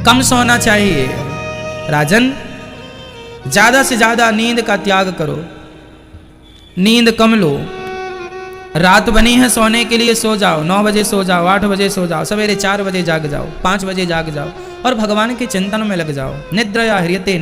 कम सोना चाहिए। राजन, ज्यादा से ज्यादा नींद का त्याग करो, नींद कम लो। रात बनी है सोने के लिए, सो जाओ, 9 बजे सो जाओ, 8 बजे सो जाओ, सवेरे 4 बजे जाग जाओ, 5 बजे जाग जाओ और भगवान के चिंतन में लग जाओ। निद्रया ह्रियते,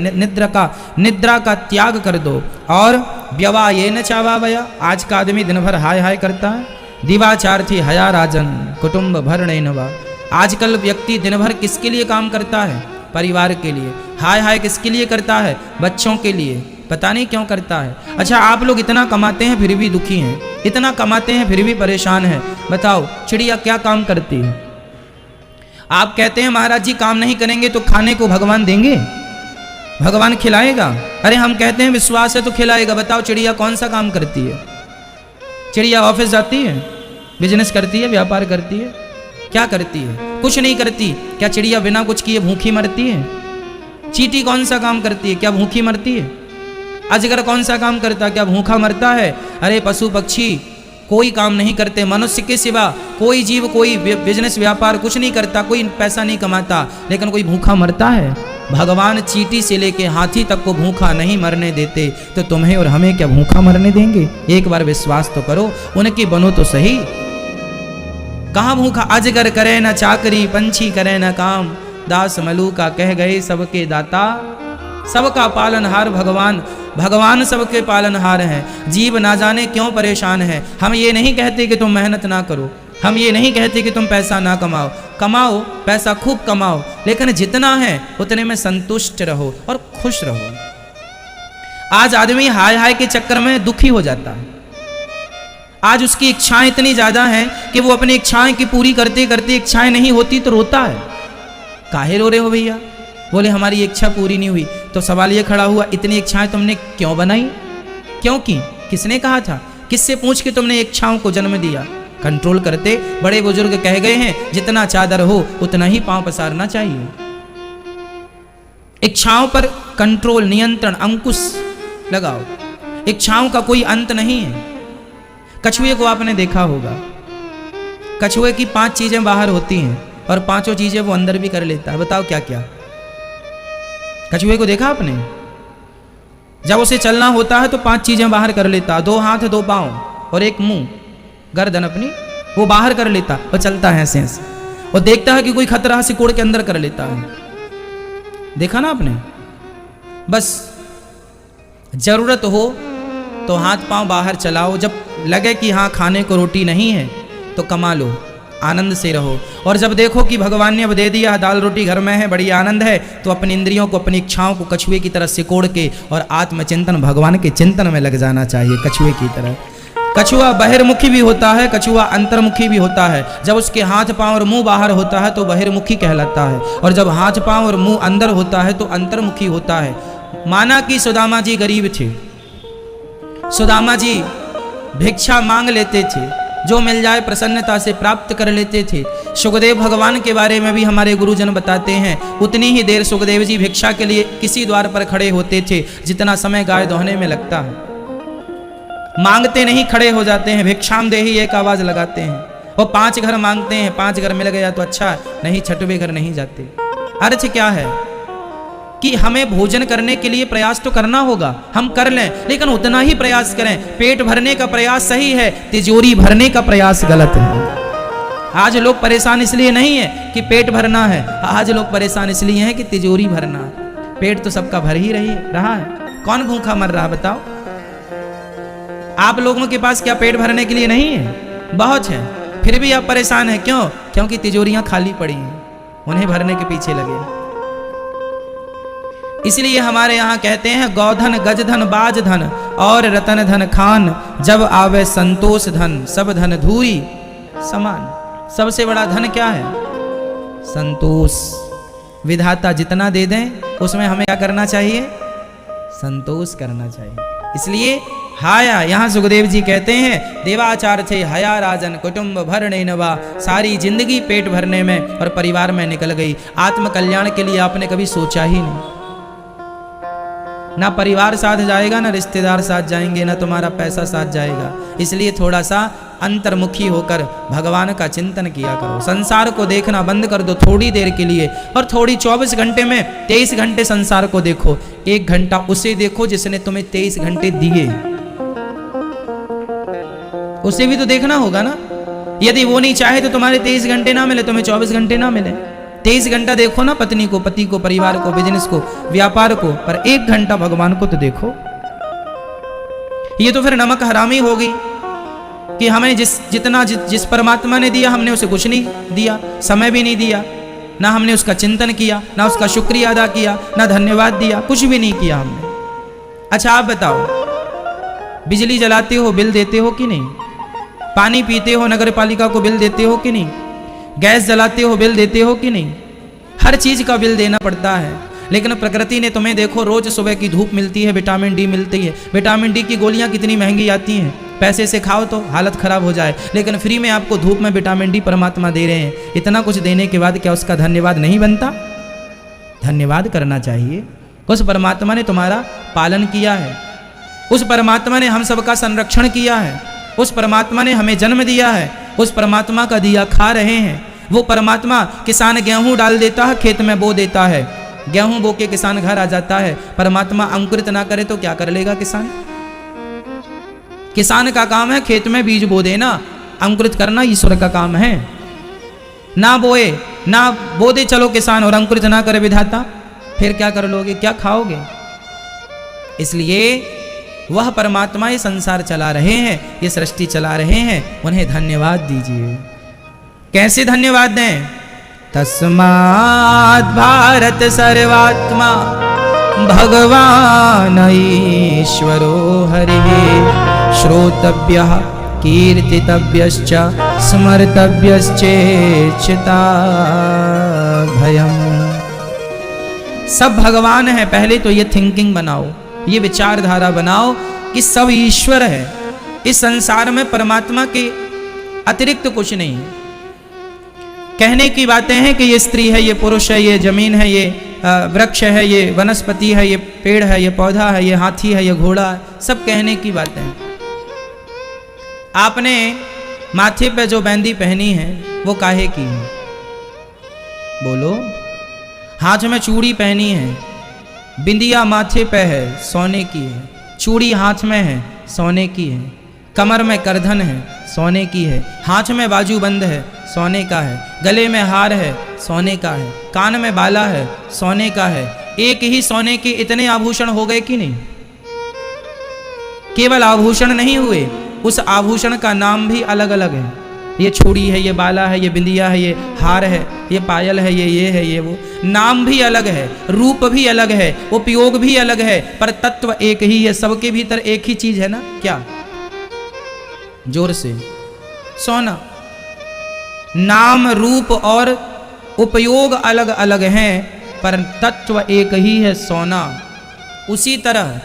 निद्रा का त्याग कर दो। और व्यवायेन चावावया, आज का आदमी दिन भर हाय हाय करता है। दिवाचार्थी हया राजन कुटुंब भर नैनवा, आजकल व्यक्ति दिन भर किसके लिए काम करता है? परिवार के लिए। हाय हाय किसके लिए करता है? बच्चों के लिए। पता नहीं क्यों करता है। अच्छा, आप लोग इतना कमाते हैं फिर भी दुखी हैं, इतना कमाते हैं फिर भी परेशान हैं। बताओ चिड़िया क्या काम करती है? आप कहते हैं महाराज जी काम नहीं करेंगे तो खाने को भगवान देंगे, भगवान खिलाएगा। अरे हम कहते हैं विश्वास है तो खिलाएगा। बताओ चिड़िया कौन सा काम करती है? चिड़िया ऑफिस जाती है, बिजनेस करती है, व्यापार करती है, क्या करती है? कुछ नहीं करती। क्या चिड़िया बिना कुछ किए भूखी मरती है? चींटी कौन सा काम करती है? क्या भूखी मरती है? अजगर कौन सा काम करता है? क्या भूखा मरता है? अरे पशु पक्षी कोई काम नहीं करते, मनुष्य के सिवा कोई जीव कोई बिजनेस व्यापार कुछ नहीं करता, कोई पैसा नहीं कमाता, लेकिन कोई भूखा मरता है? भगवान चींटी से लेके हाथी तक को भूखा नहीं मरने देते, तो तुम्हें और हमें क्या भूखा मरने देंगे? एक बार विश्वास तो करो, उनकी बनो तो सही। कहाँ भूखा? अजगर करे न चाकरी, पंछी करे न काम, दास मलूका कह गए सबके दाता, सबका पालनहार भगवान। भगवान सबके पालनहार हैं। जीव ना जाने क्यों परेशान है। हम ये नहीं कहते कि तुम मेहनत ना करो, हम ये नहीं कहते कि तुम पैसा ना कमाओ, कमाओ, पैसा खूब कमाओ, लेकिन जितना है उतने में संतुष्ट रहो और खुश रहो। आज आदमी हाय हाय के चक्कर में दुखी हो जाता है। आज उसकी इच्छाएं इतनी ज्यादा हैं कि वो अपनी इच्छाएं की पूरी करते करते इच्छाएं नहीं होती तो रोता है। काहे रो रहे हो भैया? बोले हमारी इच्छा पूरी नहीं हुई। तो सवाल ये खड़ा हुआ, इतनी इच्छाएं तुमने क्यों बनाई? क्यों की? किसने कहा था? किससे पूछ के तुमने इच्छाओं को जन्म दिया? कंट्रोल करते। बड़े बुजुर्ग कह गए हैं जितना चादर हो उतना ही पांव पसारना चाहिए। इच्छाओं पर कंट्रोल, नियंत्रण, अंकुश लगाओ। इच्छाओं का कोई अंत नहीं है। कछुए को आपने देखा होगा, कछुए की 5 चीजें बाहर होती हैं और 5 चीजें वो अंदर भी कर लेता है। बताओ क्या क्या? कछुए को देखा आपने? जब उसे चलना होता है तो 5 चीजें बाहर कर लेता, 2 हाथ 2 पांव और 1 मुंह, गर्दन अपनी वो बाहर कर लेता और चलता है ऐसे ऐसे। और देखता है कि कोई खतरा है, सिकोड़ के अंदर कर लेता है। देखा ना आपने? बस जरूरत हो तो हाथ पांव बाहर चलाओ, जब लगे कि हाँ खाने को रोटी नहीं है तो कमा लो, आनंद से रहो। और जब देखो कि भगवान ने अब दे दिया, दाल रोटी घर में है, बड़ी आनंद है, तो अपनी इंद्रियों को, अपनी इच्छाओं को कछुए की तरह सिकोड़ के और आत्मचिंतन, भगवान के चिंतन में लग जाना चाहिए कछुए की तरह। कछुआ बहिर्मुखी भी होता है, कछुआ अंतर्मुखी भी होता है। जब उसके हाथ पांव और मुंह बाहर होता है तो बहिर्मुखी कहलाता है, और जब हाथ पांव और मुंह अंदर होता है तो अंतर्मुखी होता है। माना कि सुदामा जी गरीब थे, सुदामा जी भिक्षा मांग लेते थे, जो मिल जाए प्रसन्नता से प्राप्त कर लेते थे। सुखदेव भगवान के बारे में भी हमारे गुरुजन बताते हैं, उतनी ही देर सुखदेव जी भिक्षा के लिए किसी द्वार पर खड़े होते थे जितना समय गाय दोहने में लगता है। मांगते नहीं, खड़े हो जाते हैं, भिक्षाम देही एक आवाज लगाते हैं। वो 5 घर मांगते हैं, 5 घर मिल गया तो अच्छा, नहीं 6वें घर नहीं जाते। अर्थ क्या है कि हमें भोजन करने के लिए प्रयास तो करना होगा, हम कर लें, लेकिन उतना ही प्रयास करें। पेट भरने का प्रयास सही है, तिजोरी भरने का प्रयास गलत है। आज लोग परेशान इसलिए नहीं है कि पेट भरना है, आज लोग परेशान इसलिए हैं कि तिजोरी भरना है। पेट तो सबका भर ही रहा है, कौन भूखा मर रहा बताओ? आप लोगों के पास क्या पेट भरने के लिए नहीं है? बहुत है, फिर भी आप परेशान हैं। क्यों? क्योंकि तिजोरियां खाली पड़ी हैं, उन्हें भरने के पीछे लगे। इसलिए हमारे यहाँ कहते हैं गौधन, गजधन, बाजधन और रतन धन खान, जब आवे संतोष धन, सब धन धूरी समान। सबसे बड़ा धन क्या है? संतोष। विधाता जितना दे दें उसमें हमें क्या करना चाहिए? संतोष करना चाहिए। इसलिए हाया, यहाँ सुखदेव जी कहते हैं देवाचार थे हया राजन कुटुंब भर नैनवा, सारी जिंदगी पेट भरने में और परिवार में निकल गई, आत्म कल्याण के लिए आपने कभी सोचा ही नहीं। ना परिवार साथ जाएगा, ना रिश्तेदार साथ जाएंगे, ना तुम्हारा पैसा साथ जाएगा। इसलिए थोड़ा सा अंतर्मुखी होकर भगवान का चिंतन किया करो। संसार को देखना बंद कर दो थोड़ी देर के लिए, और थोड़ी 24 घंटे में 23 घंटे संसार को देखो। 1 घंटा उसे देखो जिसने तुम्हें 23 घंटे दिए, उसे भी तो देखना होगा ना। यदि वो नहीं चाहे तो तुम्हारे 23 घंटे ना मिले, तुम्हें 24 घंटे ना मिले। 23 घंटा देखो ना पत्नी को, पति को, परिवार को, बिजनेस को, व्यापार को, पर 1 घंटा भगवान को तो देखो। ये तो फिर नमक हरामी होगी कि हमें जिस परमात्मा ने दिया हमने उसे कुछ नहीं दिया, समय भी नहीं दिया, ना हमने उसका चिंतन किया, ना उसका शुक्रिया अदा किया, ना धन्यवाद दिया, कुछ भी नहीं किया हमने। अच्छा आप बताओ, बिजली जलाते हो बिल देते हो कि नहीं? पानी पीते हो नगर पालिका को बिल देते हो कि नहीं? गैस जलाते हो बिल देते हो कि नहीं? हर चीज का बिल देना पड़ता है। लेकिन प्रकृति ने तुम्हें देखो, रोज सुबह की धूप मिलती है, विटामिन डी मिलती है। विटामिन डी की गोलियां कितनी महंगी आती हैं, पैसे से खाओ तो हालत खराब हो जाए, लेकिन फ्री में आपको धूप में विटामिन डी परमात्मा दे रहे हैं। इतना कुछ देने के बाद क्या उसका धन्यवाद नहीं बनता? धन्यवाद करना चाहिए। उस परमात्मा ने तुम्हारा पालन किया है, उस परमात्मा ने हम सबका संरक्षण किया है, उस परमात्मा ने हमें जन्म दिया है, उस परमात्मा का दिया खा रहे हैं। वो परमात्मा, किसान गेहूं डाल देता है, खेत में बो देता है, गेहूं बो के किसान घर आ जाता है। परमात्मा अंकुरित ना करे तो क्या कर लेगा किसान? किसान का काम है खेत में बीज बो देना, अंकुरित करना ईश्वर का काम है। ना बोए, ना बो दे चलो किसान, और अंकुरित ना करे विधाता, फिर क्या कर लोगे, क्या खाओगे? इसलिए वह परमात्मा ये संसार चला रहे हैं, ये सृष्टि चला रहे हैं, उन्हें धन्यवाद दीजिए। कैसे धन्यवाद दें? तस्मात् भारत सर्वात्मा भगवान ईश्वरो हरिः श्रोतव्यः कीर्तितव्यश्च स्मर्तव्यश्चेच्छता भयम्। सब भगवान है। पहले तो ये थिंकिंग बनाओ, ये विचारधारा बनाओ कि सब ईश्वर है। इस संसार में परमात्मा के अतिरिक्त कुछ नहीं है। कहने की बातें हैं कि ये स्त्री है, ये पुरुष है, ये जमीन है, ये वृक्ष है, ये वनस्पति है, ये पेड़ है, ये पौधा है, ये हाथी है, ये घोड़ा है, सब कहने की बातें हैं। आपने माथे पे जो मेहंदी पहनी है वो काहे की है? बोलो। हाथ में चूड़ी पहनी है, बिंदिया माथे पे है, सोने की है। चूड़ी हाथ में है, सोने की है। कमर में करधन है, सोने की है। हाथ में बाजूबंद है, सोने का है। गले में हार है, सोने का है। कान में बाला है, सोने का है। एक ही सोने के इतने आभूषण हो गए कि नहीं? केवल आभूषण नहीं हुए, उस आभूषण का नाम भी अलग अलग है। ये चूड़ी है, ये बाला है, ये बिंदिया है, ये हार है, ये पायल है, ये है, ये वो। नाम भी अलग है, रूप भी अलग है, उपयोग भी अलग है, पर तत्व एक ही है। सबके भीतर एक ही चीज है ना, क्या? जोर से। सोना। नाम रूप और उपयोग अलग अलग हैं, पर तत्व एक ही है, सोना। उसी तरह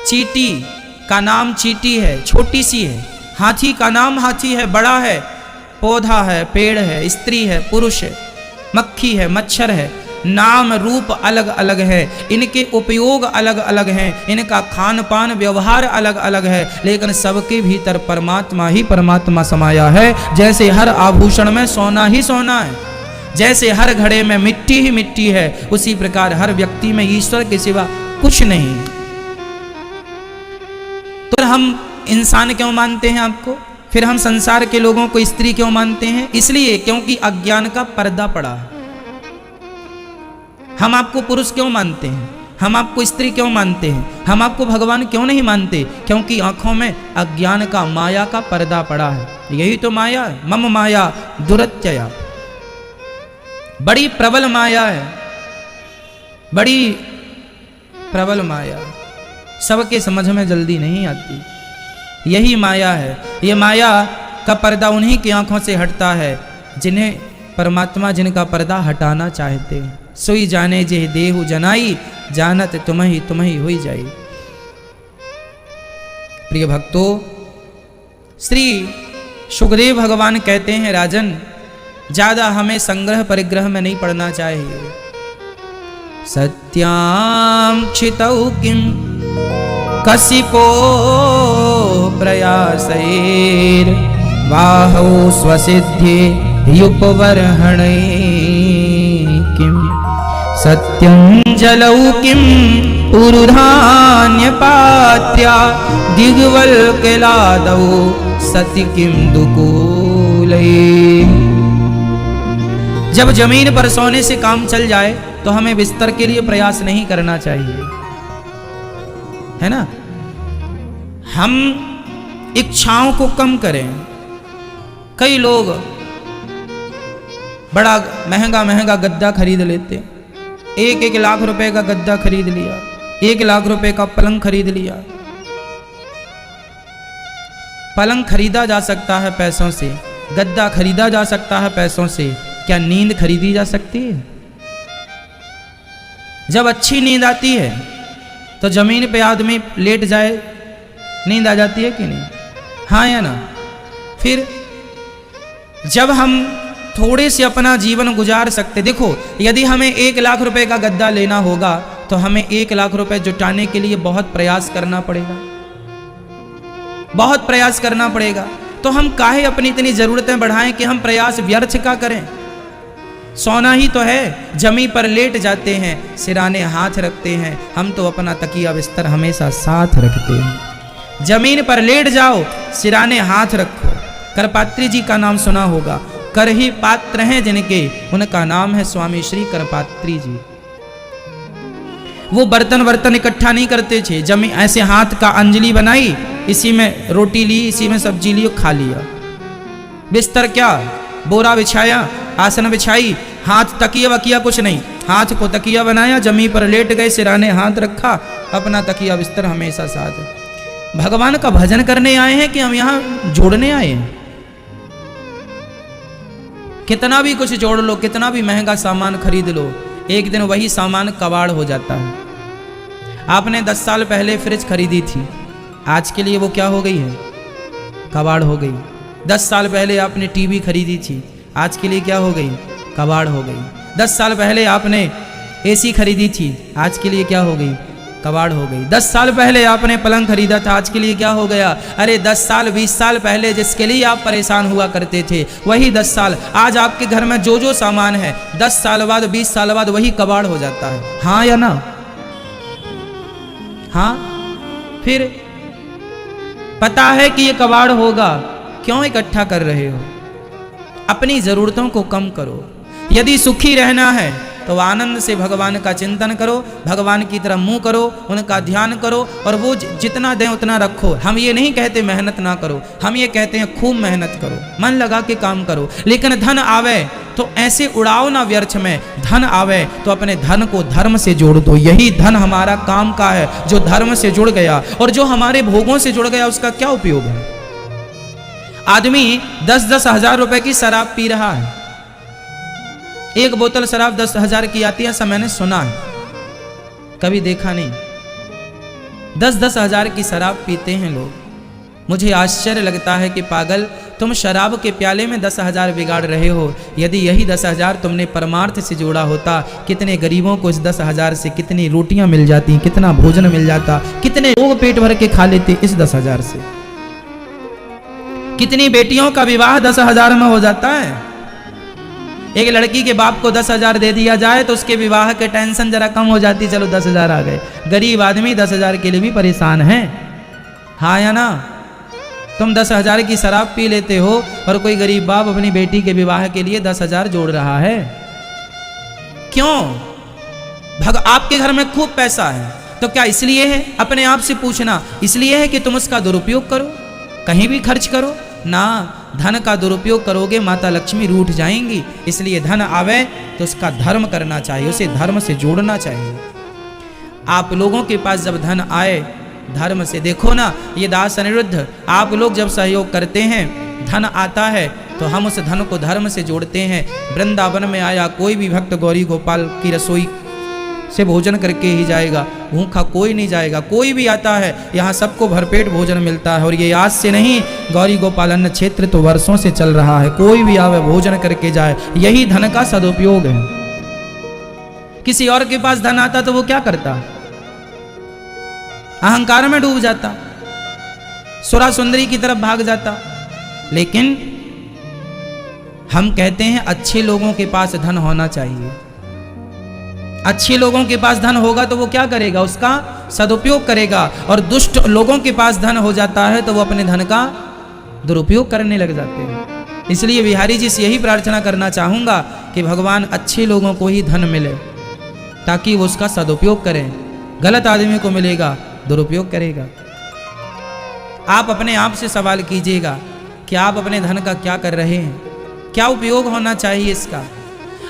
चींटी का नाम चींटी है, छोटी सी है। हाथी का नाम हाथी है, बड़ा है। पौधा है, पेड़ है, स्त्री है, पुरुष है, मक्खी है, मच्छर है। नाम रूप अलग अलग है, इनके उपयोग अलग अलग हैं, इनका खान पान व्यवहार अलग अलग है, लेकिन सबके भीतर परमात्मा ही परमात्मा समाया है। जैसे हर आभूषण में सोना ही सोना है, जैसे हर घड़े में मिट्टी ही मिट्टी है, उसी प्रकार हर व्यक्ति में ईश्वर के सिवा कुछ नहीं। तो हम इंसान क्यों मानते हैं आपको? फिर हम संसार के लोगों को स्त्री क्यों मानते हैं? इसलिए क्योंकि अज्ञान का पर्दा पड़ा है। हम आपको पुरुष क्यों मानते हैं? हम आपको स्त्री क्यों मानते हैं? हम आपको भगवान क्यों नहीं मानते? क्योंकि आंखों में अज्ञान का, माया का पर्दा पड़ा है। यही तो माया है। मम माया दुरत्यया, बड़ी प्रबल माया है, बड़ी प्रबल माया, सबके समझ में जल्दी नहीं आती। यही माया है। ये माया का पर्दा उन्हीं की आंखों से हटता है जिन्हें परमात्मा जिनका पर्दा हटाना चाहते हैं। सोई जाने जे देहु जनाई, जानत तुम्हि हुई जाई। प्रिय भक्तों, श्री सुखदेव भगवान कहते हैं, राजन, ज्यादा हमें संग्रह परिग्रह में नहीं पड़ना चाहिए। सत्यां क्षितौ किं कसिपो प्रयासैर् बाहौ स्वसिद्धि युपवर्हणै किं सत्यं जलौ किं उरुधान्यपात्या दिग्वल्कलादौ सति किं दुकूलै। जब जमीन पर सोने से काम चल जाए तो हमें बिस्तर के लिए प्रयास नहीं करना चाहिए, है ना। हम इच्छाओं को कम करें। कई लोग बड़ा महंगा महंगा गद्दा खरीद लेते, 1-1 लाख रुपए का गद्दा खरीद लिया, 1 लाख रुपए का पलंग खरीद लिया। पलंग खरीदा जा सकता है पैसों से, गद्दा खरीदा जा सकता है पैसों से, क्या नींद खरीदी जा सकती है? जब अच्छी नींद आती है तो जमीन पे आदमी लेट जाए, नींद आ जाती है कि नहीं? हाँ या ना? फिर जब हम थोड़े से अपना जीवन गुजार सकते, देखो यदि हमें 1 लाख रुपए का गद्दा लेना होगा तो हमें 1 लाख रुपए जुटाने के लिए बहुत प्रयास करना पड़ेगा, बहुत प्रयास करना पड़ेगा। तो हम काहे अपनी इतनी जरूरतें बढ़ाएं कि हम प्रयास व्यर्थ का करें? सोना ही तो है, जमी पर लेट जाते हैं, सिराने हाथ रखते हैं, हम तो अपना तकिया बिस्तर हमेशा साथ रखते हैं। जमीन पर लेट जाओ, सिराने हाथ रखो। करपात्री जी का नाम सुना होगा, कर ही पात्र हैं जिनके, उनका नाम है स्वामी श्री करपात्री जी। वो बर्तन इकट्ठा नहीं करते थे, जमी ऐसे हाथ का अंजलि बनाई, इसी में रोटी ली, इसी में सब्जी ली और खा लिया। बिस्तर क्या, बोरा बिछाया, आसन बिछाई, हाथ तकिया वकिया कुछ नहीं, हाथ को तकिया बनाया, जमी पर लेट गए, सिराने हाथ रखा, अपना तकिया बिस्तर हमेशा साथ। भगवान का भजन करने आए हैं कि हम यहाँ जोड़ने आए हैं? कितना भी कुछ जोड़ लो, कितना भी महंगा सामान खरीद लो, एक दिन वही सामान कबाड़ हो जाता है। आपने 10 साल पहले फ्रिज खरीदी थी, आज के लिए वो क्या हो गई है? कबाड़ हो गई। 10 साल पहले आपने टीवी खरीदी थी, आज के लिए क्या हो गई? कबाड़ हो गई। 10 साल पहले आपने एसी खरीदी थी, आज के लिए क्या हो गई? कबाड़ हो गई। 10 साल पहले आपने पलंग खरीदा था, आज के लिए क्या हो गया? अरे 10 साल 20 साल पहले जिसके लिए आप परेशान हुआ करते थे, वही 10 साल आज आपके घर में जो जो सामान है, 10 साल बाद 20 साल बाद वही कबाड़ हो जाता है। हाँ या ना? हाँ। फिर पता है कि ये कबाड़ होगा, क्यों इकट्ठा कर रहे हो? अपनी जरूरतों को कम करो। यदि सुखी रहना है तो आनंद से भगवान का चिंतन करो, भगवान की तरफ मुंह करो, उनका ध्यान करो, और वो जितना दें उतना रखो। हम ये नहीं कहते मेहनत ना करो, हम ये कहते हैं खूब मेहनत करो, मन लगा के काम करो। लेकिन धन आवे तो ऐसे उड़ाओ ना व्यर्थ में। धन आवे तो अपने धन को धर्म से जोड़ दो। यही धन हमारा काम का है, जो धर्म से जुड़ गया, और जो हमारे भोगों से जुड़ गया उसका क्या उपयोग है? आदमी 10-10 हजार रुपए की शराब पी रहा है, एक बोतल शराब 10,000 की आती है, ऐसा मैंने सुना है, कभी देखा नहीं। 10-10 हजार की शराब पीते हैं लोग। मुझे आश्चर्य लगता है कि पागल, तुम शराब के प्याले में 10,000 बिगाड़ रहे हो। यदि यही 10,000 तुमने परमार्थ से जोड़ा होता, कितने गरीबों को इस 10,000 से कितनी रोटियां मिल जाती, कितना भोजन मिल जाता, कितने लोग पेट भर के खा लेते इस 10,000 से। कितनी बेटियों का विवाह 10,000 में हो जाता है। एक लड़की के बाप को 10,000 दे दिया जाए तो उसके विवाह के टेंशन जरा कम हो जाती, चलो 10,000 आ गए। गरीब आदमी 10,000 के लिए भी परेशान है। हाँ या ना? तुम 10,000 की शराब पी लेते हो और कोई गरीब बाप अपनी बेटी के विवाह के लिए 10,000 जोड़ रहा है। क्यों? आपके घर में खूब पैसा है तो क्या इसलिए है? अपने आप से पूछना, इसलिए है कि तुम उसका दुरुपयोग करो, कहीं भी खर्च करो ना? धन का दुरुपयोग करोगे माता लक्ष्मी रूठ जाएंगी। इसलिए धन आवे तो उसका धर्म करना चाहिए, उसे धर्म से जोड़ना चाहिए। आप लोगों के पास जब धन आए, धर्म से देखो ना, ये दास अनिरुद्ध, आप लोग जब सहयोग करते हैं, धन आता है तो हम उस धन को धर्म से जोड़ते हैं। वृंदावन में आया कोई भी भक्त गौरी गोपाल की रसोई से भोजन करके ही जाएगा, भूखा कोई नहीं जाएगा। कोई भी आता है यहाँ सबको भरपेट भोजन मिलता है, और ये आज से नहीं, गौरी गोपाल अन्न क्षेत्र तो वर्षों से चल रहा है। कोई भी आवे भोजन करके जाए, यही धन का सदुपयोग है। किसी और के पास धन आता तो वो क्या करता? अहंकार में डूब जाता, सुरा सुंदरी की तरफ भाग जाता। लेकिन हम कहते हैं अच्छे लोगों के पास धन होना चाहिए। अच्छे लोगों के पास धन होगा तो वो क्या करेगा? उसका सदुपयोग करेगा। और दुष्ट लोगों के पास धन हो जाता है तो वो अपने धन का दुरुपयोग करने लग जाते हैं। इसलिए बिहारी जी से यही प्रार्थना करना चाहूंगा कि भगवान अच्छे लोगों को ही धन मिले ताकि वो उसका सदुपयोग करें। गलत आदमी को मिलेगा, दुरुपयोग करेगा। आप अपने आप से सवाल कीजिएगा कि आप अपने धन का क्या कर रहे हैं, क्या उपयोग होना चाहिए इसका।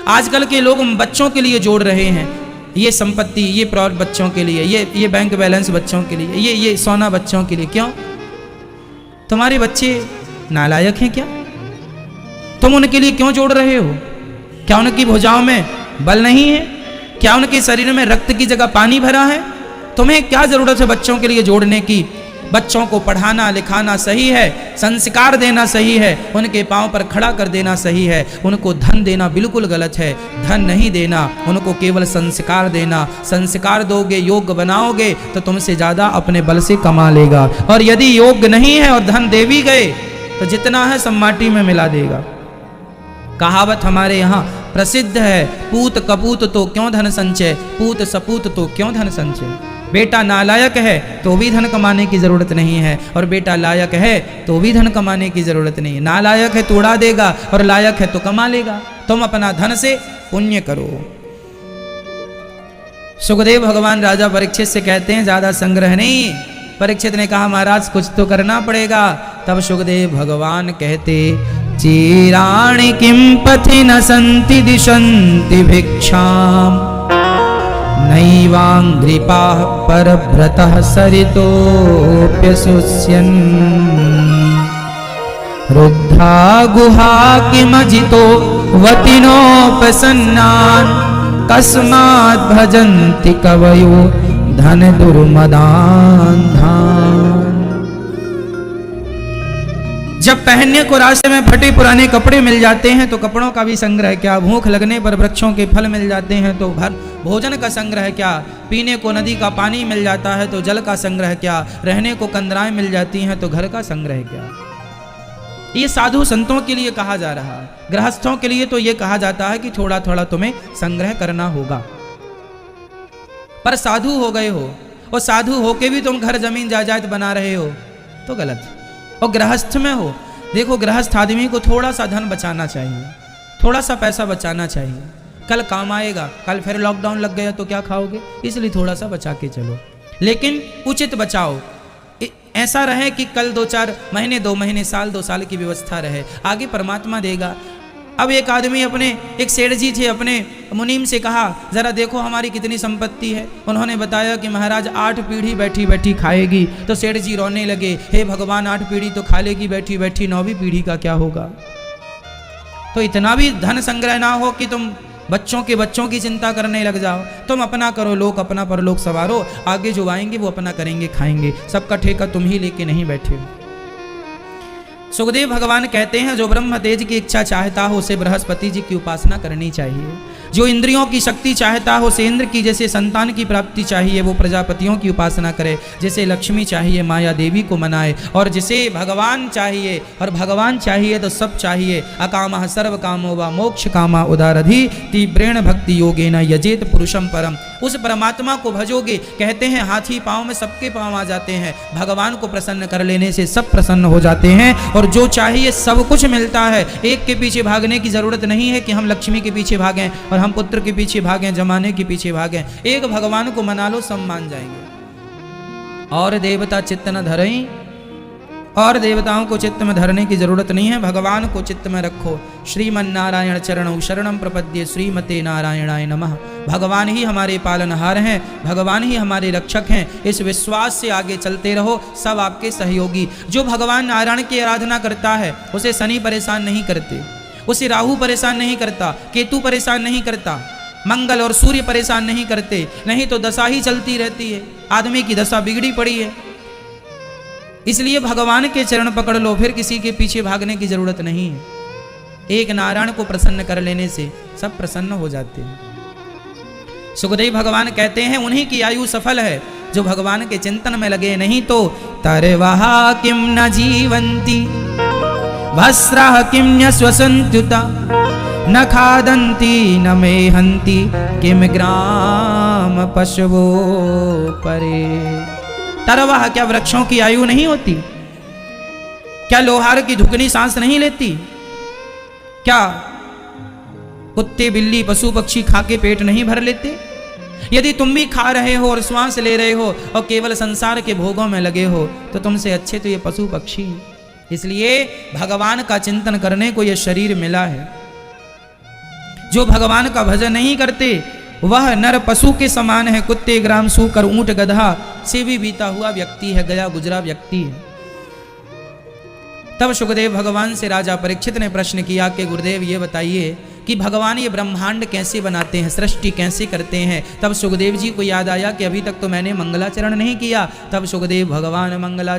आजकल के लोग बच्चों के लिए जोड़ रहे हैं, ये संपत्ति, ये प्लॉट बच्चों के लिए, ये बैंक बैलेंस बच्चों के लिए, ये सोना बच्चों के लिए। क्यों? तुम्हारे बच्चे नालायक हैं क्या? तुम उनके लिए क्यों जोड़ रहे हो? क्या उनकी भुजाओं में बल नहीं है? क्या उनके शरीर में रक्त की जगह पानी भरा है? तुम्हें क्या जरूरत है बच्चों के लिए जोड़ने की? बच्चों को पढ़ाना लिखाना सही है, संस्कार देना सही है, उनके पांव पर खड़ा कर देना सही है। उनको धन देना बिल्कुल गलत है। धन नहीं देना, उनको केवल संस्कार देना। संस्कार दोगे, योग्य बनाओगे तो तुमसे ज्यादा अपने बल से कमा लेगा। और यदि योग्य नहीं है और धन दे भी गए तो जितना है सब माटी में मिला देगा। कहावत हमारे यहाँ प्रसिद्ध है, पूत कपूत तो क्यों धन संचय, पूत सपूत तो क्यों धन संचय। बेटा नालायक है तो भी धन कमाने की जरूरत नहीं है, और बेटा लायक है तो भी धन कमाने की जरूरत नहीं है। नालायक है तो उड़ा देगा और लायक है तो कमा लेगा। तुम अपना धन से पुण्य करो। सुखदेव भगवान राजा परीक्षित से कहते हैं ज्यादा संग्रह नहीं। परीक्षित ने कहा महाराज कुछ तो करना पड़ेगा। तब सुखदेव भगवान कहते, चीराणि किं पथि न सन्ति दिशन्ति भिक्षाम्, नैवाङ्घ्रिपाः परभ्रतः सरितोऽप्यशुष्यन्, रुद्धा गुहा किमजितो वतिनोपसन्नान्, कस्माद् भजन्ति कवयो धन दुर्मदान्धान्। जब पहनने को रास्ते में फटे पुराने कपड़े मिल जाते हैं तो कपड़ों का भी संग्रह क्या, भूख लगने पर वृक्षों के फल मिल जाते हैं तो भोजन का संग्रह क्या, पीने को नदी का पानी मिल जाता है तो जल का संग्रह क्या, रहने को कंदराएं मिल जाती हैं तो घर का संग्रह क्या। ये साधु संतों के लिए कहा जा रहा है। गृहस्थों के लिए तो ये कहा जाता है कि थोड़ा थोड़ा तुम्हें संग्रह करना होगा। पर साधु हो गए हो और साधु होके भी तुम घर जमीन जायदाद बना रहे हो तो गलत। और गृहस्थ में हो, देखो गृहस्थ आदमी को थोड़ा सा धन बचाना चाहिए, थोड़ा सा पैसा बचाना चाहिए। कल काम आएगा, कल फिर लॉकडाउन लग गया तो क्या खाओगे, इसलिए थोड़ा सा बचा के चलो। लेकिन उचित बचाओ, ऐसा रहे कि कल 2-4 महीने 2 महीने साल 2 साल की व्यवस्था रहे, आगे परमात्मा देगा। अब एक आदमी अपने, एक सेठ जी थे, अपने मुनीम से कहा जरा देखो हमारी कितनी संपत्ति है। उन्होंने बताया कि महाराज 8 पीढ़ी बैठी बैठी खाएगी। तो सेठ जी रोने लगे, हे भगवान 8 पीढ़ी तो खा लेगी बैठी बैठी, 9वीं पीढ़ी का क्या होगा। तो इतना भी धन संग्रह ना हो कि तुम बच्चों के बच्चों की चिंता करने लग जाओ। तुम अपना करो, लोग अपना पर लोग सवारो, आगे जो आएंगे वो अपना करेंगे खाएंगे, सबका ठेका तुम ही लेके नहीं बैठे हो। सुखदेव भगवान कहते हैं जो ब्रह्म तेज की इच्छा चाहता हो उसे बृहस्पति जी की उपासना करनी चाहिए। जो इंद्रियों की शक्ति चाहता हो उसे इंद्र की, जैसे संतान की प्राप्ति चाहिए वो प्रजापतियों की उपासना करे, जैसे लक्ष्मी चाहिए माया देवी को मनाए, और जिसे भगवान चाहिए, और भगवान चाहिए तो सब चाहिए। अकामः सर्व कामो वा मोक्ष कामा उदारधि तीव्रेण भक्ति योगेन यजेत पुरुषम परम। उस परमात्मा को भजोगे, कहते हैं हाथी पांव में सबके पांव आ जाते हैं। भगवान को प्रसन्न कर लेने से सब प्रसन्न हो जाते हैं और जो चाहिए सब कुछ मिलता है। एक के पीछे भागने की जरूरत नहीं है कि हम लक्ष्मी के पीछे भागें और हम पुत्र के पीछे भागें, जमाने के पीछे भागें। एक भगवान को मना लो, सब मान जाएंगे। और देवता चित्त न धरई, और देवताओं को चित्त में धरने की जरूरत नहीं है, भगवान को चित्त में रखो। श्रीमन्नारायण चरणौ शरणं प्रपद्ये श्रीमते नारायणाय नमः। भगवान ही हमारे पालनहार हैं, भगवान ही हमारे रक्षक हैं। इस विश्वास से आगे चलते रहो, सब आपके सहयोगी। जो भगवान नारायण की आराधना करता है उसे शनि परेशान नहीं करते, उसे राहु परेशान नहीं करता, केतु परेशान नहीं करता, मंगल और सूर्य परेशान नहीं करते। नहीं तो दशा ही चलती रहती है, आदमी की दशा बिगड़ी पड़ी है। इसलिए भगवान के चरण पकड़ लो, फिर किसी के पीछे भागने की जरूरत नहीं है। एक नारायण को प्रसन्न कर लेने से सब प्रसन्न हो जाते हैं। सुखदेव भगवान कहते हैं उन्हीं की आयु सफल है जो भगवान के चिंतन में लगे, नहीं तो तरवहा किम न जीवंती भस्रः किम न श्वसन्त्युता न खादन्ति न मेहन्ति किम ग्राम पशवो परे। तरवह क्या वृक्षों की आयु नहीं होती? क्या लोहार की धुकनी सांस नहीं लेती? क्या कुत्ते बिल्ली पशु पक्षी खा के पेट नहीं भर लेते? यदि तुम भी खा रहे हो और श्वास ले रहे हो और केवल संसार के भोगों में लगे हो तो तुमसे अच्छे तो ये पशु पक्षी। इसलिए भगवान का चिंतन करने को यह शरीर मिला है। जो भगवान का भजन नहीं करते वह नर पशु के समान है, कुत्ते ग्राम सूकर ऊंट गधा से भी बीता हुआ व्यक्ति है, गया गुजरा व्यक्ति है। तब सुखदेव भगवान से राजा परीक्षित ने प्रश्न किया कि गुरुदेव ये बताइए कि भगवान ये ब्रह्मांड कैसे बनाते हैं, सृष्टि कैसे करते हैं। तब सुखदेव जी को याद आया कि अभी तक तो मैंने मंगलाचरण नहीं किया। तब सुखदेव भगवान मंगलाचरण